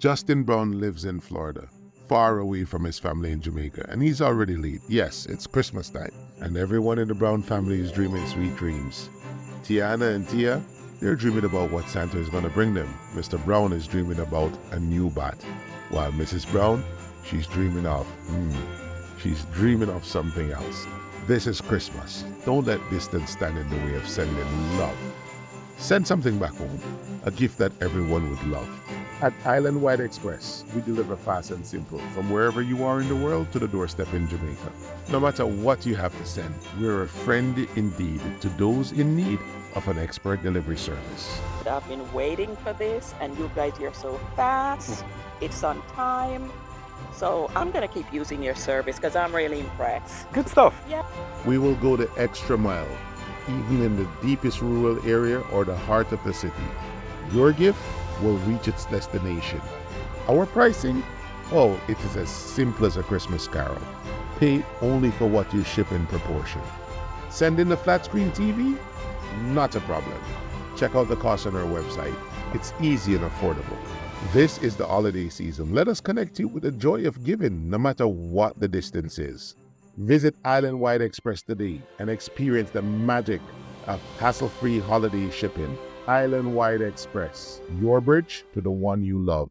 Justin Brown lives in Florida, far away from his family in Jamaica, and he's already late. Yes, it's Christmas time, and everyone in the Brown family is dreaming sweet dreams. Tiana and Tia, they're dreaming about what Santa is going to bring them. Mr. Brown is dreaming about a new bat, while Mrs. Brown, she's dreaming of something else. This is Christmas. Don't let distance stand in the way of sending love. Send something back home, a gift that everyone would love. At Island Wide Express, we deliver fast and simple from wherever you are in the world to the doorstep in Jamaica. No matter what you have to send, we're a friend indeed to those in need of an expert delivery service. I've been waiting for this, and you guys are so fast. It's on time. So I'm going to keep using your service because I'm really impressed. Good stuff. Yeah. We will go the extra mile, even in the deepest rural area or the heart of the city. Your gift will reach its destination. Our pricing? Oh, it is as simple as a Christmas carol. Pay only for what you ship in proportion. Send in the flat screen TV? Not a problem. Check out the cost on our website. It's easy and affordable. This is the holiday season. Let us connect you with the joy of giving, no matter what the distance is. Visit Island Wide Express today and experience the magic of hassle-free holiday shipping. Island Wide Express, your bridge to the one you love.